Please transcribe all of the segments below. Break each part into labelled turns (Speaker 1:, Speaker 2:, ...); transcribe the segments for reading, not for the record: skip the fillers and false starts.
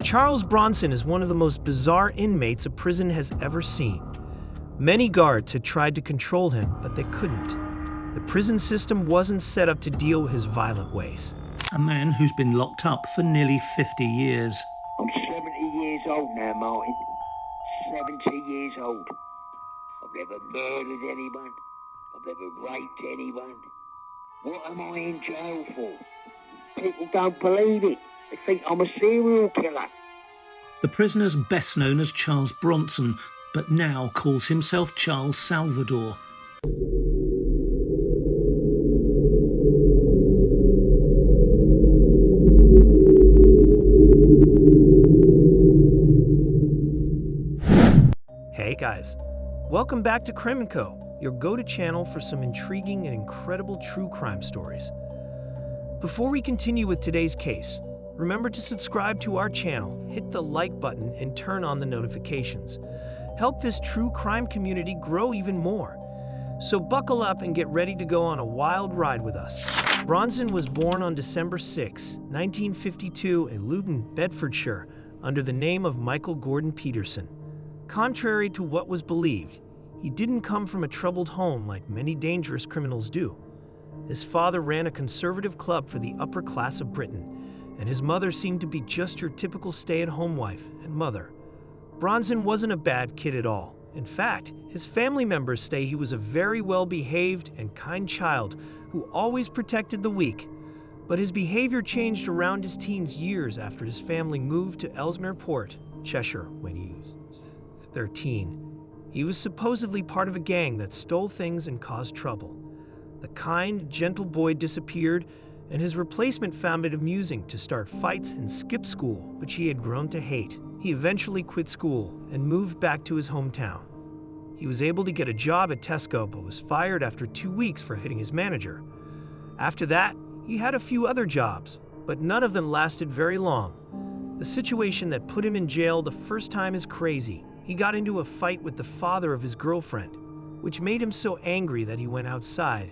Speaker 1: Charles Bronson is one of the most bizarre inmates a prison has ever seen. Many guards had tried to control him, but they couldn't. The prison system wasn't set up to deal with his violent ways.
Speaker 2: A man who's been locked up for nearly 50 years.
Speaker 3: I'm 70 years old now, Martin. 70 years old. I've never murdered anyone. I've never raped anyone. What am I in jail for? People don't believe it. They think I'm a serial killer.
Speaker 2: The prisoner's best known as Charles Bronson, but now calls himself Charles Salvador.
Speaker 1: Hey guys, welcome back to Crimeco, your go-to channel for some intriguing and incredible true crime stories. Before we continue with today's case, remember to subscribe to our channel, hit the like button, and turn on the notifications. Help this true crime community grow even more. So buckle up and get ready to go on a wild ride with us. Bronson was born on December 6, 1952 in Luton, Bedfordshire, under the name of Michael Gordon Peterson. Contrary to what was believed, he didn't come from a troubled home like many dangerous criminals do. His father ran a conservative club for the upper class of Britain, and his mother seemed to be just your typical stay-at-home wife and mother. Bronson wasn't a bad kid at all. In fact, his family members say he was a very well-behaved and kind child who always protected the weak. But his behavior changed around his teens years after his family moved to Ellesmere Port, Cheshire, when he was 13. He was supposedly part of a gang that stole things and caused trouble. The kind, gentle boy disappeared, and his replacement found it amusing to start fights and skip school, which he had grown to hate. He eventually quit school and moved back to his hometown. He was able to get a job at Tesco, but was fired after 2 weeks for hitting his manager. After that, he had a few other jobs, but none of them lasted very long. The situation that put him in jail the first time is crazy. He got into a fight with the father of his girlfriend, which made him so angry that he went outside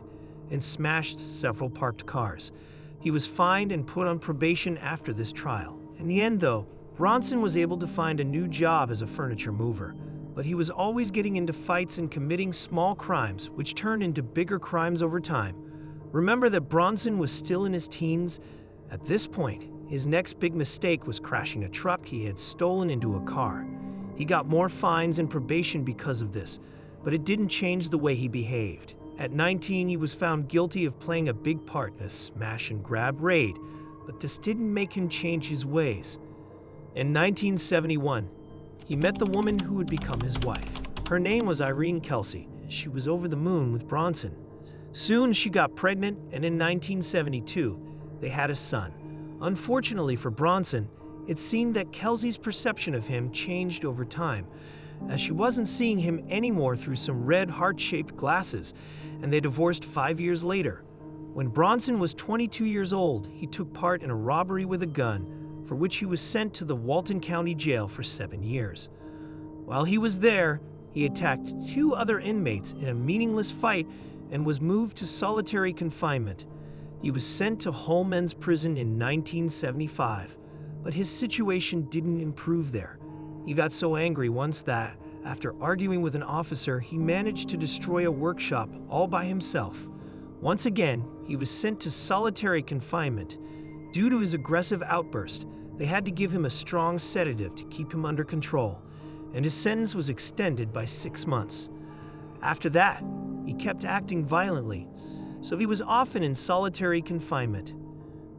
Speaker 1: and smashed several parked cars. He was fined and put on probation after this trial. In the end, though, Bronson was able to find a new job as a furniture mover, but he was always getting into fights and committing small crimes, which turned into bigger crimes over time. Remember that Bronson was still in his teens. At this point, his next big mistake was crashing a truck he had stolen into a car. He got more fines and probation because of this, but it didn't change the way he behaved. At 19, he was found guilty of playing a big part in a smash-and-grab raid, but this didn't make him change his ways. In 1971, he met the woman who would become his wife. Her name was Irene Kelsey, and she was over the moon with Bronson. Soon, she got pregnant, and in 1972, they had a son. Unfortunately for Bronson, it seemed that Kelsey's perception of him changed over time, as she wasn't seeing him anymore through some red heart-shaped glasses, and they divorced 5 years later. When Bronson was 22 years old, he took part in a robbery with a gun, for which he was sent to the Walton County Jail for 7 years. While he was there, he attacked 2 other inmates in a meaningless fight and was moved to solitary confinement. He was sent to Hull Men's Prison in 1975. But his situation didn't improve there. He got so angry once that, after arguing with an officer, he managed to destroy a workshop all by himself. Once again, he was sent to solitary confinement. Due to his aggressive outburst, they had to give him a strong sedative to keep him under control, and his sentence was extended by 6 months. After that, he kept acting violently, so he was often in solitary confinement.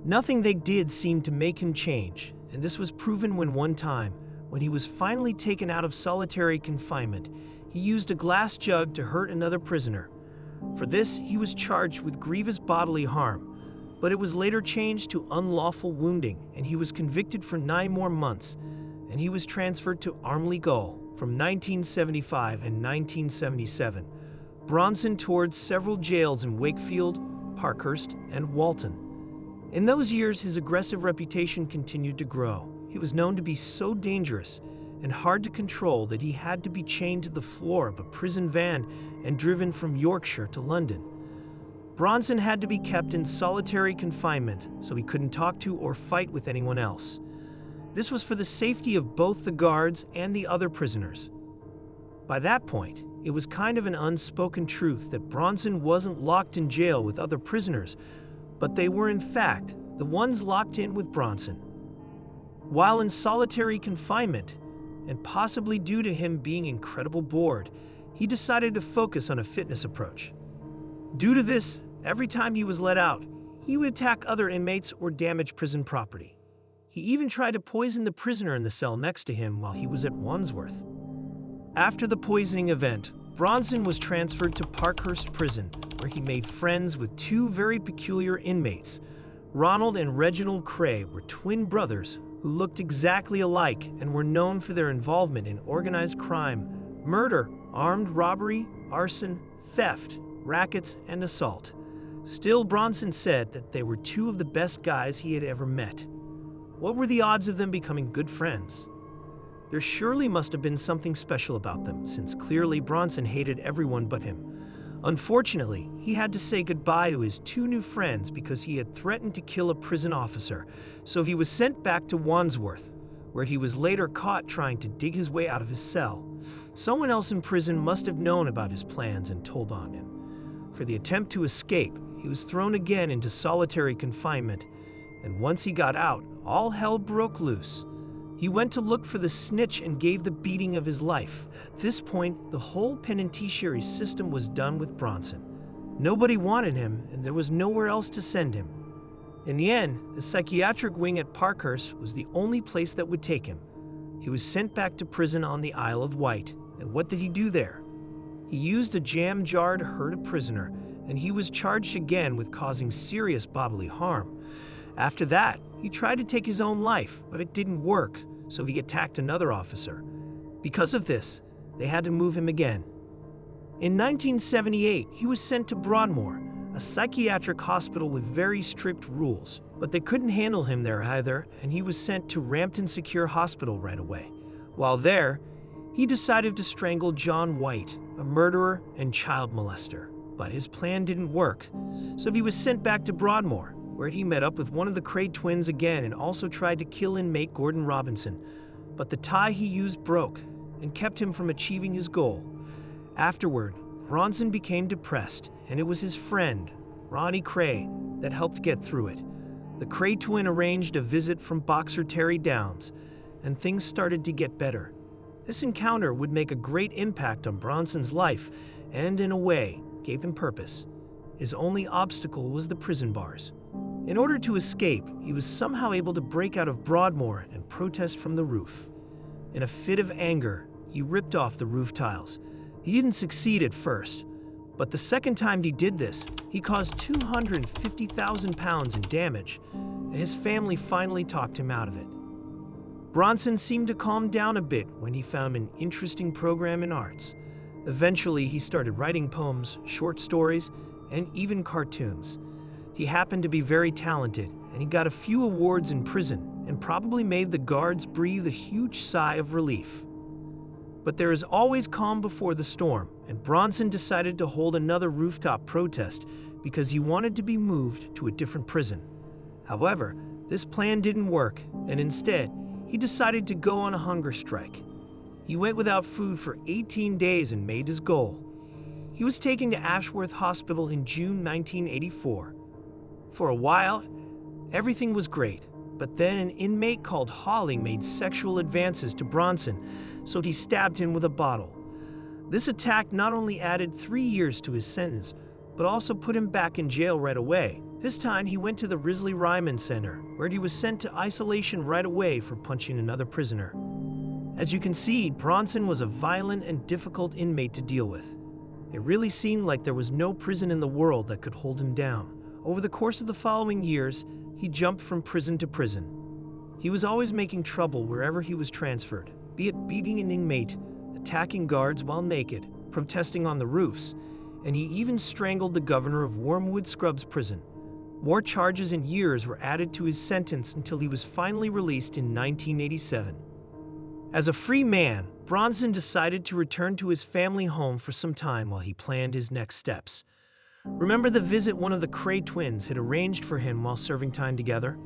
Speaker 1: Nothing they did seemed to make him change, and this was proven when one time, when he was finally taken out of solitary confinement, he used a glass jug to hurt another prisoner. For this, he was charged with grievous bodily harm, but it was later changed to unlawful wounding, and he was convicted for 9 more months, and he was transferred to Armley Gaol from 1975 and 1977. Bronson toured several jails in Wakefield, Parkhurst, and Walton. In those years, his aggressive reputation continued to grow. He was known to be so dangerous and hard to control that he had to be chained to the floor of a prison van and driven from Yorkshire to London. Bronson had to be kept in solitary confinement so he couldn't talk to or fight with anyone else. This was for the safety of both the guards and the other prisoners. By that point, it was kind of an unspoken truth that Bronson wasn't locked in jail with other prisoners, but they were in fact the ones locked in with Bronson. While in solitary confinement, and possibly due to him being incredibly bored, he decided to focus on a fitness approach. Due to this, every time he was let out, he would attack other inmates or damage prison property. He even tried to poison the prisoner in the cell next to him while he was at Wandsworth. After the poisoning event, Bronson was transferred to Parkhurst Prison, where he made friends with two very peculiar inmates. Ronald and Reginald Cray were twin brothers who looked exactly alike and were known for their involvement in organized crime, murder, armed robbery, arson, theft, rackets, and assault. Still, Bronson said that they were two of the best guys he had ever met. What were the odds of them becoming good friends? There surely must have been something special about them, since clearly Bronson hated everyone but him. Unfortunately, he had to say goodbye to his two new friends because he had threatened to kill a prison officer, so he was sent back to Wandsworth, where he was later caught trying to dig his way out of his cell. Someone else in prison must have known about his plans and told on him. For the attempt to escape, he was thrown again into solitary confinement, and once he got out, all hell broke loose. He went to look for the snitch and gave the beating of his life. At this point, the whole penitentiary system was done with Bronson. Nobody wanted him, and there was nowhere else to send him. In the end, the psychiatric wing at Parkhurst was the only place that would take him. He was sent back to prison on the Isle of Wight. And what did he do there? He used a jam jar to hurt a prisoner, and he was charged again with causing serious bodily harm. After that, he tried to take his own life, but it didn't work, so he attacked another officer. Because of this, they had to move him again. In 1978, he was sent to Broadmoor, a psychiatric hospital with very strict rules, but they couldn't handle him there either, and he was sent to Rampton Secure Hospital right away. While there, he decided to strangle John White, a murderer and child molester, but his plan didn't work, so he was sent back to Broadmoor, where he met up with one of the Cray twins again and also tried to kill inmate Gordon Robinson, but the tie he used broke and kept him from achieving his goal. Afterward, Bronson became depressed, and it was his friend, Ronnie Cray, that helped get through it. The Cray twin arranged a visit from boxer Terry Downs, and things started to get better. This encounter would make a great impact on Bronson's life and, in a way, gave him purpose. His only obstacle was the prison bars. In order to escape, he was somehow able to break out of Broadmoor and protest from the roof. In a fit of anger, he ripped off the roof tiles. He didn't succeed at first, but the second time he did this, he caused £250,000 in damage, and his family finally talked him out of it. Bronson seemed to calm down a bit when he found an interesting program in arts. Eventually, he started writing poems, short stories, and even cartoons. He happened to be very talented, and he got a few awards in prison and probably made the guards breathe a huge sigh of relief. But there is always calm before the storm, and Bronson decided to hold another rooftop protest because he wanted to be moved to a different prison. However, this plan didn't work, and instead, he decided to go on a hunger strike. He went without food for 18 days and made his goal. He was taken to Ashworth Hospital in June 1984. For a while, everything was great, but then an inmate called Holly made sexual advances to Bronson, so he stabbed him with a bottle. This attack not only added 3 years to his sentence, but also put him back in jail right away. This time, he went to the Risley Ryman Center, where he was sent to isolation right away for punching another prisoner. As you can see, Bronson was a violent and difficult inmate to deal with. It really seemed like there was no prison in the world that could hold him down. Over the course of the following years, he jumped from prison to prison. He was always making trouble wherever he was transferred, be it beating an inmate, attacking guards while naked, protesting on the roofs, and he even strangled the governor of Wormwood Scrubs Prison. More charges and years were added to his sentence until he was finally released in 1987. As a free man, Bronson decided to return to his family home for some time while he planned his next steps. Remember the visit one of the Cray twins had arranged for him while serving time together?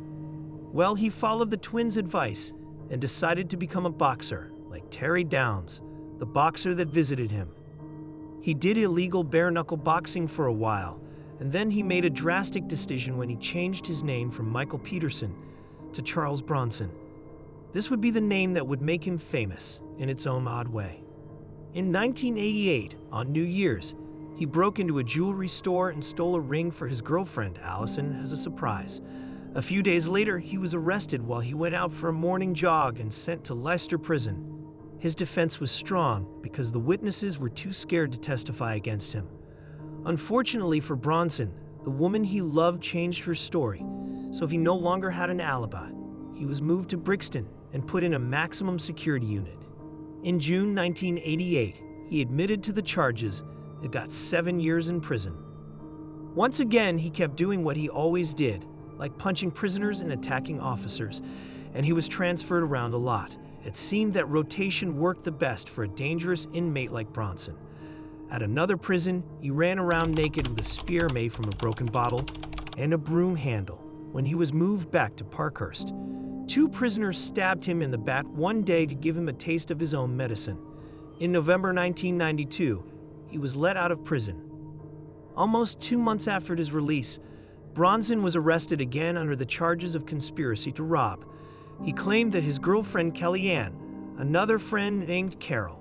Speaker 1: Well, he followed the twins' advice and decided to become a boxer, like Terry Downs, the boxer that visited him. He did illegal bare-knuckle boxing for a while, and then he made a drastic decision when he changed his name from Michael Peterson to Charles Bronson. This would be the name that would make him famous in its own odd way. In 1988, on New Year's, he broke into a jewelry store and stole a ring for his girlfriend, Allison, as a surprise. A few days later, he was arrested while he went out for a morning jog and sent to Leicester Prison. His defense was strong because the witnesses were too scared to testify against him. Unfortunately for Bronson, the woman he loved changed her story, so he no longer had an alibi. He was moved to Brixton and put in a maximum security unit. In June 1988, he admitted to the charges and got 7 years in prison. Once again, he kept doing what he always did, like punching prisoners and attacking officers, and he was transferred around a lot. It seemed that rotation worked the best for a dangerous inmate like Bronson. At another prison, he ran around naked with a spear made from a broken bottle and a broom handle. When he was moved back to Parkhurst, 2 prisoners stabbed him in the back one day to give him a taste of his own medicine. In November 1992, he was let out of prison. Almost 2 months after his release, Bronson was arrested again under the charges of conspiracy to rob. He claimed that his girlfriend Kellyanne, another friend named Carol,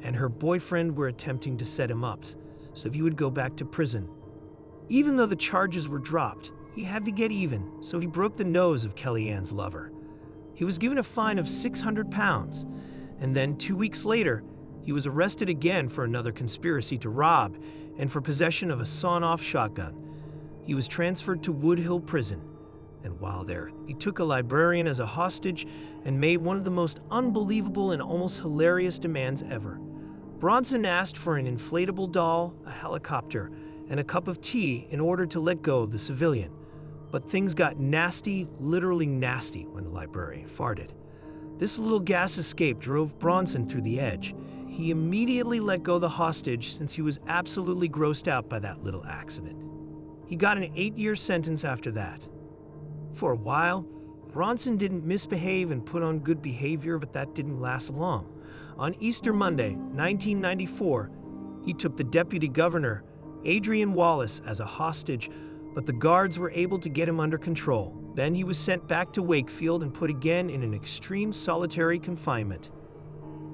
Speaker 1: and her boyfriend were attempting to set him up so he would go back to prison. Even though the charges were dropped, he had to get even, so he broke the nose of Kellyanne's lover. He was given a fine of £600, and then 2 weeks later, he was arrested again for another conspiracy to rob and for possession of a sawn-off shotgun. He was transferred to Wood Hill Prison, and while there, he took a librarian as a hostage and made one of the most unbelievable and almost hilarious demands ever. Bronson asked for an inflatable doll, a helicopter, and a cup of tea in order to let go of the civilian. But things got nasty, literally nasty, when the librarian farted. This little gas escape drove Bronson through the edge. He immediately let go the hostage since he was absolutely grossed out by that little accident. He got an 8-year sentence after that. For a while, Bronson didn't misbehave and put on good behavior, but that didn't last long. On Easter Monday, 1994, he took the deputy governor, Adrian Wallace, as a hostage, but the guards were able to get him under control. Then he was sent back to Wakefield and put again in an extreme solitary confinement.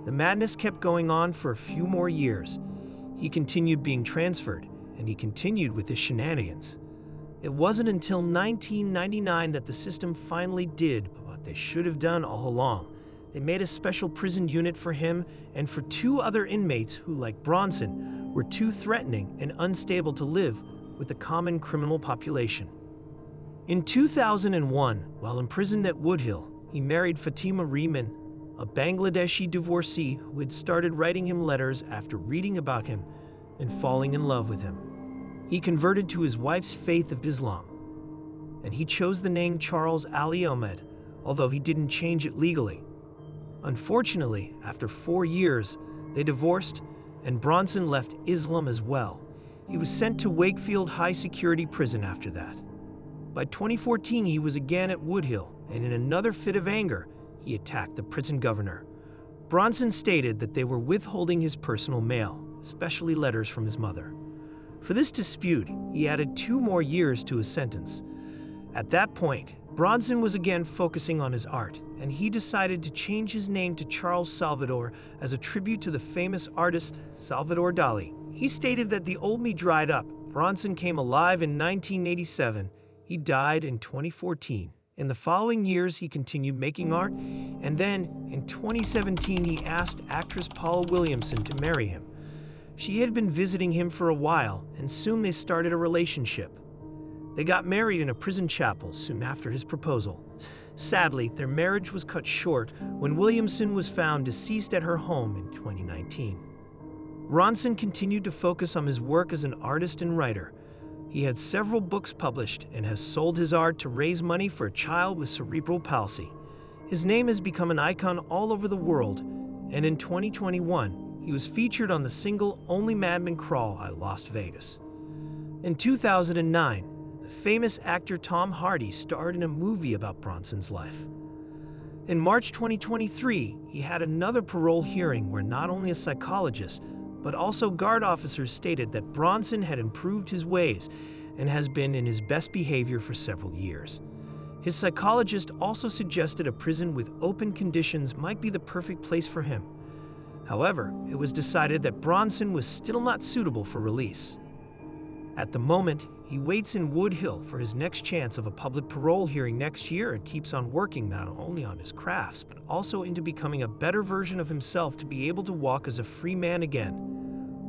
Speaker 1: The madness kept going on for a few more years. He continued being transferred, and he continued with his shenanigans. It wasn't until 1999 that the system finally did what they should have done all along. They made a special prison unit for him and for 2 other inmates who, like Bronson, were too threatening and unstable to live with the common criminal population. In 2001, while imprisoned at Wood Hill, he married Fatima Rehman, a Bangladeshi divorcee who had started writing him letters after reading about him and falling in love with him. He converted to his wife's faith of Islam, and he chose the name Charles Ali Ahmed, although he didn't change it legally. Unfortunately, after 4 years, they divorced, and Bronson left Islam as well. He was sent to Wakefield High Security Prison after that. By 2014, he was again at Wood Hill, and in another fit of anger, he attacked the prison governor. Bronson stated that they were withholding his personal mail, especially letters from his mother. For this dispute, he added 2 more years to his sentence. At that point, Bronson was again focusing on his art, and he decided to change his name to Charles Salvador as a tribute to the famous artist Salvador Dali. He stated that the old me dried up. Bronson came alive in 1987. He died in 2014. In the following years, he continued making art, and then, in 2017, he asked actress Paula Williamson to marry him. She had been visiting him for a while, and soon they started a relationship. They got married in a prison chapel soon after his proposal. Sadly, their marriage was cut short when Williamson was found deceased at her home in 2019. Bronson continued to focus on his work as an artist and writer. He had several books published and has sold his art to raise money for a child with cerebral palsy. His name has become an icon all over the world, and in 2021, he was featured on the single Only Madmen Crawl at Las Vegas. In 2009, the famous actor Tom Hardy starred in a movie about Bronson's life. In March 2023, he had another parole hearing where not only a psychologist, but also guard officers stated that Bronson had improved his ways and has been in his best behavior for several years. His psychologist also suggested a prison with open conditions might be the perfect place for him. However, it was decided that Bronson was still not suitable for release. At the moment, he waits in Wood Hill for his next chance of a public parole hearing next year and keeps on working not only on his crafts, but also into becoming a better version of himself to be able to walk as a free man again.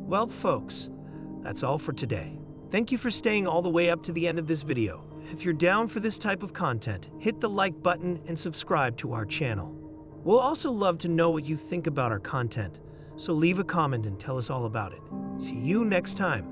Speaker 1: Well, folks, that's all for today. Thank you for staying all the way up to the end of this video. If you're down for this type of content, hit the like button and subscribe to our channel. We'll also love to know what you think about our content, so leave a comment and tell us all about it. See you next time.